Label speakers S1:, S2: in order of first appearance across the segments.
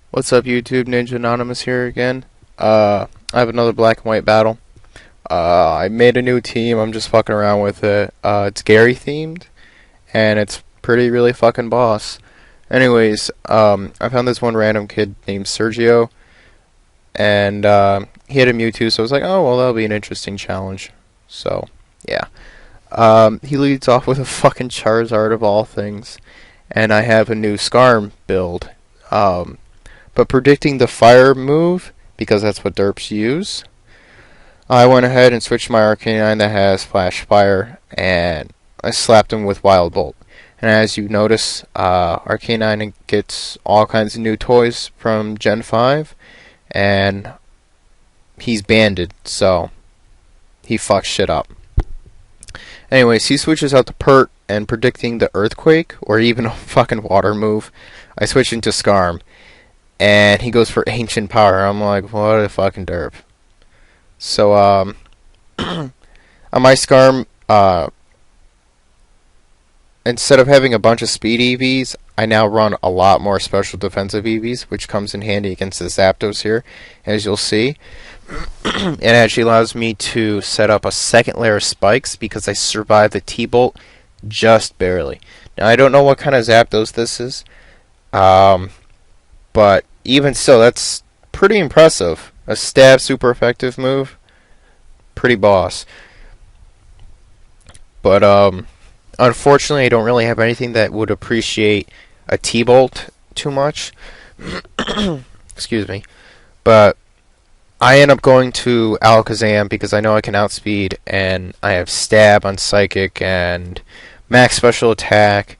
S1: What's up, YouTube? Ninjanonymous here again. I have another black and white battle. I made a new team. I'm just fucking around with it. It's Gary themed, and it's really fucking boss. Anyways, I found this one random kid named Sergio, and he had a Mewtwo, so I was like, oh, well, that'll be an interesting challenge. So, yeah. He leads off with a fucking Charizard of all things, and I have a new Scarm build. But predicting the fire move, because that's what derps use, I went ahead and switched my Arcanine that has Flash Fire, and I slapped him with Wild Bolt. And as you notice, Arcanine gets all kinds of new toys from Gen 5, and he's banded, so he fucks shit up. Anyways, he switches out to Pert, and predicting the Earthquake, or even a fucking water move, I switch into Scarm. And he goes for Ancient Power. I'm like, what a fucking derp. So, on my Scarm, instead of having a bunch of speed EVs, I now run a lot more special defensive EVs, which comes in handy against the Zapdos here, as you'll see. It actually allows me to set up a second layer of spikes because I survived the T-Bolt just barely. Now, I don't know what kind of Zapdos this is. But even still, that's pretty impressive. A stab super effective move. Pretty boss. But unfortunately, I don't really have anything that would appreciate a T-Bolt too much. Excuse me. But I end up going to Alakazam because I know I can outspeed, and I have stab on Psychic and max special attack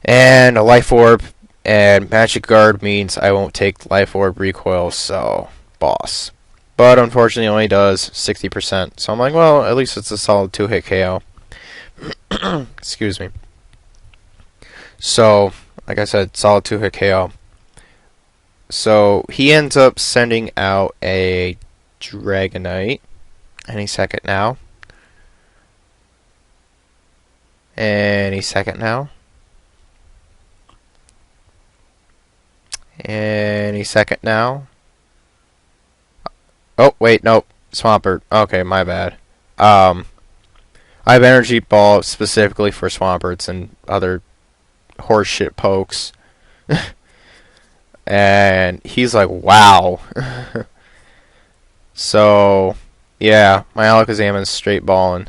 S1: and a Life Orb. And Magic Guard means I won't take Life Orb recoil, so boss. But unfortunately, it only does 60%. So I'm like, well, at least it's a solid 2-hit KO. Excuse me. So, like I said, solid 2-hit KO. So he ends up sending out a Dragonite any second now. Any second now. Any second now. Oh, wait, nope. Swampert. Okay, my bad. I have Energy Ball specifically for Swamperts and other horseshit pokes. And he's like, wow. So, yeah, my Alakazam is straight ballin'.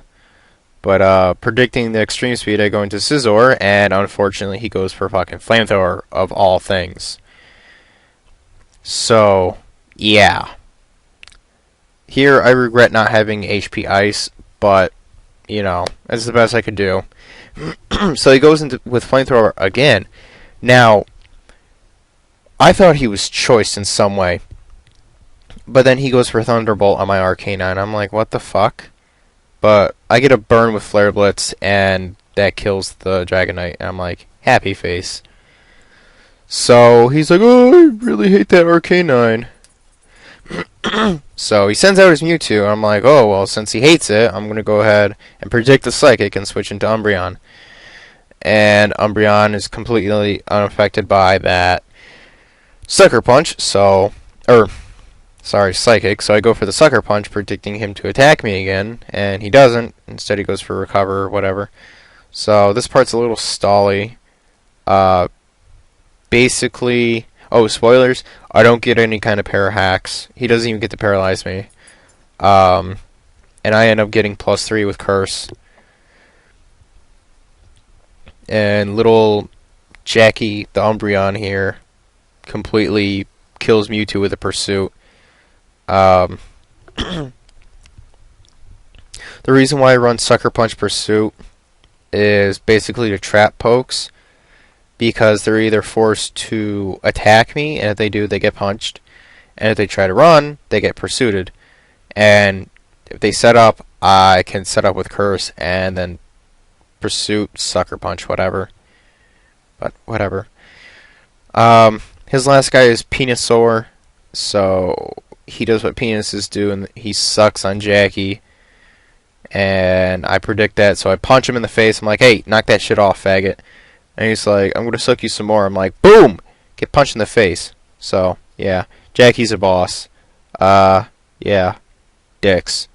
S1: But predicting the extreme speed, I go into Scizor, and unfortunately he goes for fucking Flamethrower of all things. So, yeah. Here, I regret not having HP Ice, but, you know, that's the best I could do. So he goes into with Flamethrower again. Now, I thought he was choiced in some way. But then he goes for Thunderbolt on my Arcanine. I'm like, what the fuck? But I get a burn with Flare Blitz, and that kills the Dragonite. And I'm like, happy face. So he's like, oh, I really hate that Arcanine. So he sends out his Mewtwo, and I'm like, oh, well, since he hates it, I'm going to go ahead and predict the Psychic and switch into Umbreon. And Umbreon is completely unaffected by that Sucker Punch, Psychic, so I go for the Sucker Punch, predicting him to attack me again, and he doesn't. Instead, he goes for Recover or whatever. So this part's a little stally. Basically, oh, spoilers, I don't get any kind of para hacks. He doesn't even get to paralyze me. And I end up getting +3 with Curse. And little Jackie, the Umbreon here, completely kills Mewtwo with a Pursuit. The reason why I run Sucker Punch Pursuit is basically to trap pokes, because they're either forced to attack me, and if they do, they get punched. And if they try to run, they get pursued. And if they set up, I can set up with Curse, and then Pursuit, Sucker Punch, whatever. But, whatever. His last guy is Venusaur, so he does what penises do, and he sucks on Jackie. And I predict that, so I punch him in the face. I'm like, hey, knock that shit off, faggot. And he's like, I'm going to suck you some more. I'm like, boom! Get punched in the face. So yeah, Jackie's a boss. Yeah, dicks.